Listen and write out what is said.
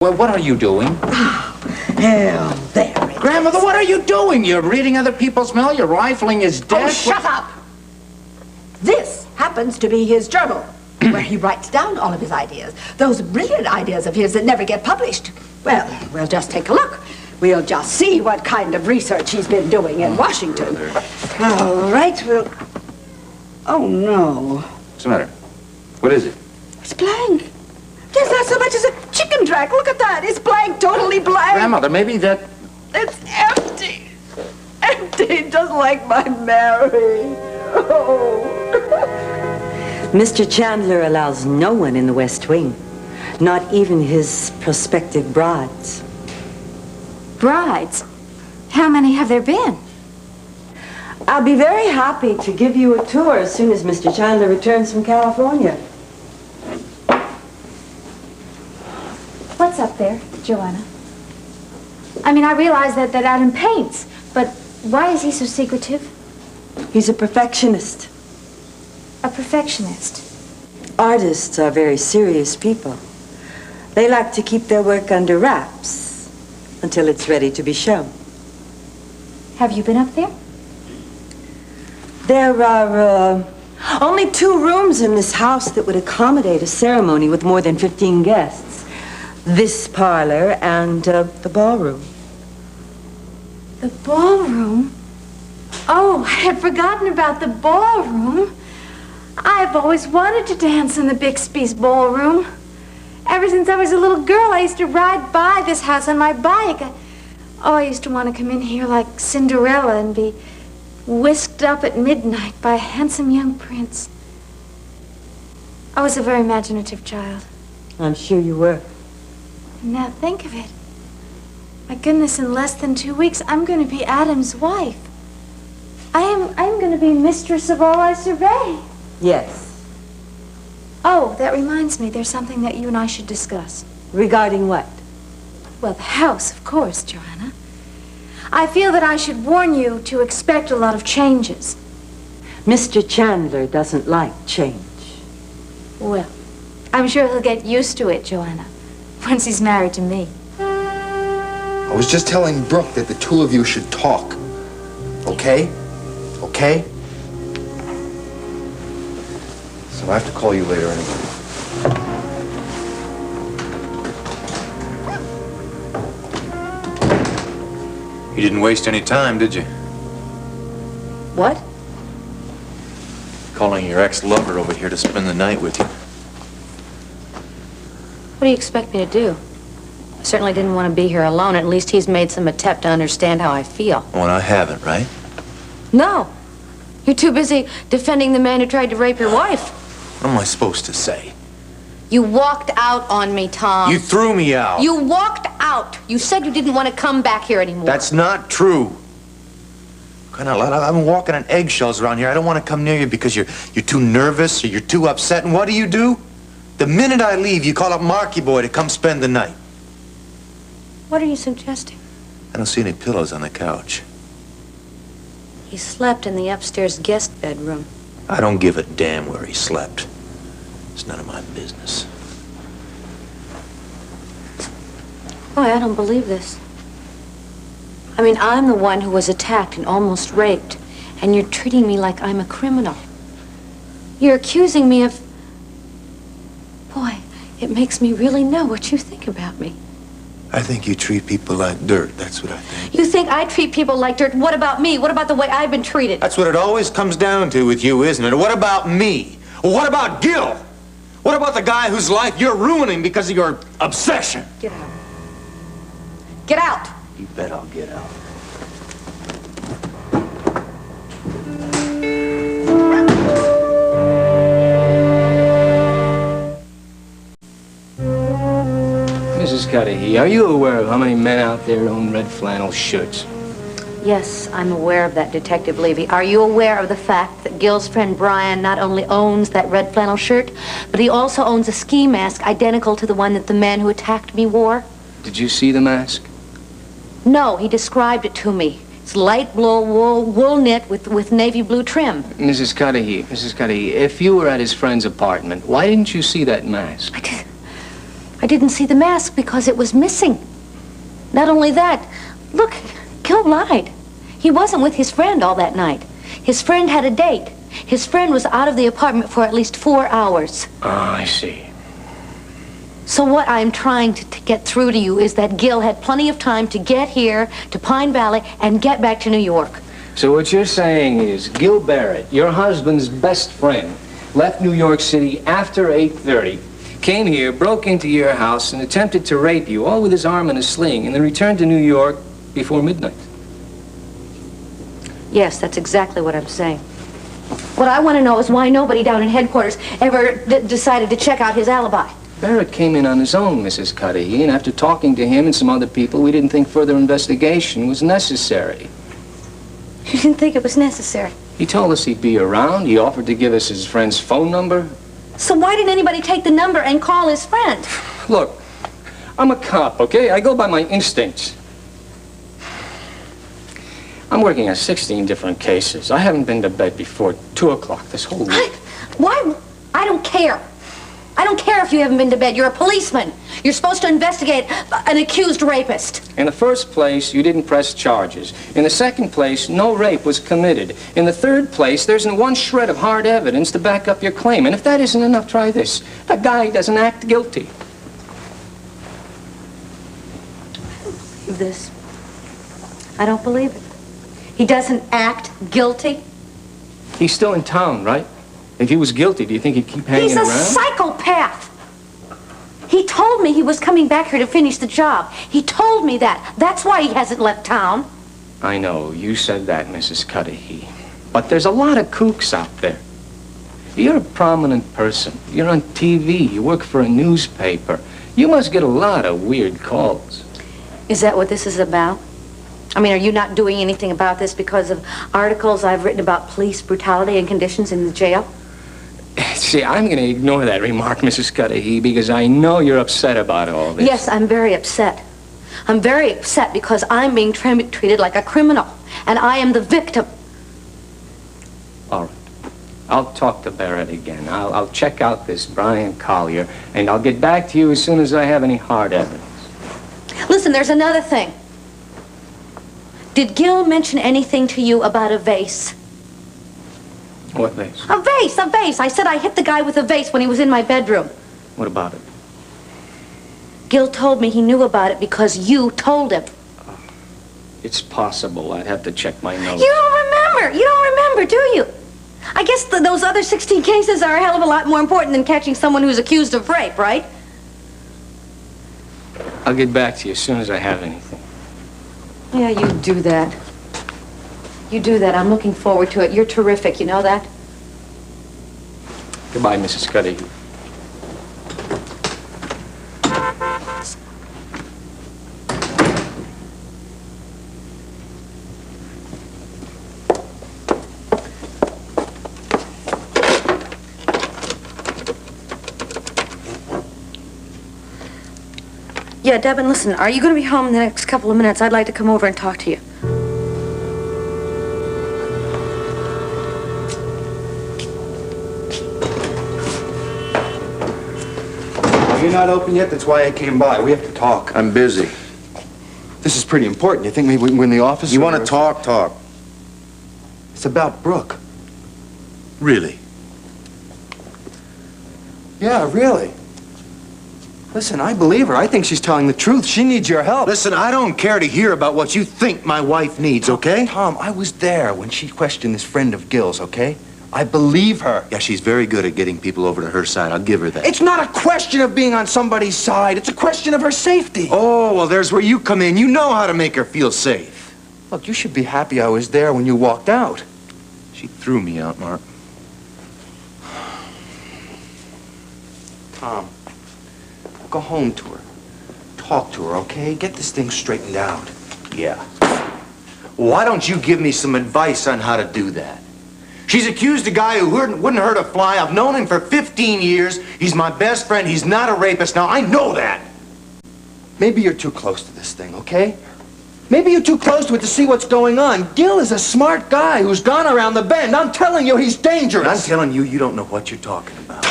Well, what are you doing? Hell, there it Grandmother, is. what are you doing? You're reading other people's mail? You're rifling his desk? Oh, shut up! This happens to be his journal, where he writes down all of his ideas. Those brilliant ideas of his that never get published. Well, we'll just take a look. We'll just see what kind of research he's been doing in Washington. All right, we'll... Oh, no. What's the matter? What is it? It's blank. There's not so much as a chicken track. Look at that. It's blank, totally blank. Grandmother, maybe that... It's empty. Empty, just like my Mary. Oh. Mr. Chandler allows no one in the West Wing, not even his prospective brides. Brides? How many have there been? I'll be very happy to give you a tour as soon as Mr. Chandler returns from California. What's up there, Joanna? I mean, I realize that Adam paints, but why is he so secretive? He's a perfectionist. A perfectionist. Artists are very serious people. They like to keep their work under wraps until it's ready to be shown. Have you been up there? There are only 2 rooms in this house that would accommodate a ceremony with more than 15 guests. This parlor and the ballroom. The ballroom? Oh, I had forgotten about the ballroom. I've always wanted to dance in the Bixby's ballroom. Ever since I was a little girl, I used to ride by this house on my bike. I used to want to come in here like Cinderella and be whisked up at midnight by a handsome young prince. I was a very imaginative child. I'm sure you were. And now think of it. My goodness, in less than 2 weeks, I'm going to be Adam's wife. I'm going to be mistress of all I survey. Yes. Oh, that reminds me, there's something that you and I should discuss. Regarding what? Well, the house, of course, Joanna. I feel that I should warn you to expect a lot of changes. Mr. Chandler doesn't like change. Well, I'm sure he'll get used to it, Joanna, once he's married to me. I was just telling Brooke that the 2 of you should talk. Okay? Okay? So I have to call you later anyway. You didn't waste any time, did you? What? Calling your ex-lover over here to spend the night with you. What do you expect me to do? I certainly didn't want to be here alone. At least he's made some attempt to understand how I feel. Well, I haven't, right? No. You're too busy defending the man who tried to rape your wife. What am I supposed to say? You walked out on me, Tom. You threw me out. You walked out. You said you didn't want to come back here anymore. That's not true. Kind of, I've been walking on eggshells around here. I don't want to come near you because you're too nervous or you're too upset. And what do? The minute I leave, you call up Marky Boy to come spend the night. What are you suggesting? I don't see any pillows on the couch. He slept in the upstairs guest bedroom. I don't give a damn where he slept. It's none of my business. Boy, I don't believe this. I mean, I'm the one who was attacked and almost raped, and you're treating me like I'm a criminal. You're accusing me of... Boy, it makes me really know what you think about me. I think you treat people like dirt. That's what I think. You think I treat people like dirt? What about me? What about the way I've been treated? That's what it always comes down to with you, isn't it? What about me? Well, what about Gil? What about the guy whose life you're ruining because of your obsession? Get out. Get out! You bet I'll get out. Mrs. Cudahy, are you aware of how many men out there own red flannel shirts? Yes, I'm aware of that, Detective Levy. Are you aware of the fact that Gil's friend Brian not only owns that red flannel shirt, but he also owns a ski mask identical to the one that the man who attacked me wore? Did you see the mask? No, he described it to me. It's light blue wool knit with navy blue trim. Mrs. Cudahy, if you were at his friend's apartment, why didn't you see that mask? I I didn't see the mask because it was missing. Not only that, look, Gil lied. He wasn't with his friend all that night. His friend had a date. His friend was out of the apartment for at least 4 hours. Oh, I see. So what I'm trying to get through to you is that Gil had plenty of time to get here to Pine Valley and get back to New York. So what you're saying is Gil Barrett, your husband's best friend, left New York City after 8:30, came here, broke into your house, and attempted to rape you, all with his arm in a sling, and then returned to New York before midnight. Yes, that's exactly what I'm saying. What I want to know is why nobody down in headquarters ever decided to check out his alibi. Barrett came in on his own, Mrs. Cudahy, and after talking to him and some other people, we didn't think further investigation was necessary. You didn't think it was necessary? He told us he'd be around. He offered to give us his friend's phone number. So why didn't anybody take the number and call his friend? Look, I'm a cop, okay? I go by my instincts. I'm working on 16 different cases. I haven't been to bed before 2 o'clock this whole week. Why? I don't care. I don't care if you haven't been to bed. You're a policeman. You're supposed to investigate an accused rapist. In the first place, you didn't press charges. In the second place, no rape was committed. In the third place, there isn't one shred of hard evidence to back up your claim. And if that isn't enough, try this. The guy doesn't act guilty. This. I don't believe it. He doesn't act guilty? He's still in town, right? If he was guilty, do you think he'd keep hanging around? He's a psychopath. He told me he was coming back here to finish the job. He told me that. That's why he hasn't left town. I know, you said that, Mrs. Cudahy. But there's a lot of kooks out there. You're a prominent person. You're on TV. You work for a newspaper. You must get a lot of weird calls. Is that what this is about? I mean, are you not doing anything about this because of articles I've written about police brutality and conditions in the jail? See, I'm going to ignore that remark, Mrs. Cudahy, because I know you're upset about all this. Yes, I'm very upset. I'm very upset because I'm being treated like a criminal, and I am the victim. All right. I'll talk to Barrett again. I'll check out this Brian Collier, and I'll get back to you as soon as I have any hard evidence. Listen, there's another thing. Did Gil mention anything to you about a vase? What vase? A vase, a vase. I said I hit the guy with a vase when he was in my bedroom. What about it? Gil told me he knew about it because you told him. It's possible. I'd have to check my notes. You don't remember. You don't remember, do you? I guess those other 16 cases are a hell of a lot more important than catching someone who's accused of rape, right? I'll get back to you as soon as I have anything. Yeah, you do that. You do that. I'm looking forward to it. You're terrific, you know that? Goodbye, Mrs. Cudahy. Yeah, Devin, listen, are you going to be home in the next couple of minutes? I'd like to come over and talk to you. You're not open yet? That's why I came by. We have to talk. I'm busy. This is pretty important. You think maybe we can go in the office? You or- want to talk? It's about Brooke. Really? Yeah, really. Listen, I believe her. I think she's telling the truth. She needs your help. Listen, I don't care to hear about what you think my wife needs, okay? Tom, I was there when she questioned this friend of Gil's, okay? I believe her. Yeah, she's very good at getting people over to her side. I'll give her that. It's not a question of being on somebody's side. It's a question of her safety. Oh, well, there's where you come in. You know how to make her feel safe. Look, you should be happy I was there when you walked out. She threw me out, Mark. Tom, go home to her. Talk to her, okay? Get this thing straightened out. Yeah. Why don't you give me some advice on how to do that? She's accused a guy who wouldn't hurt a fly. I've known him for 15 years. He's my best friend. He's not a rapist. Now, I know that. Maybe you're too close to this thing, okay? Maybe you're too close to it to see what's going on. Gil is a smart guy who's gone around the bend. I'm telling you, he's dangerous. I'm telling you, you don't know what you're talking about.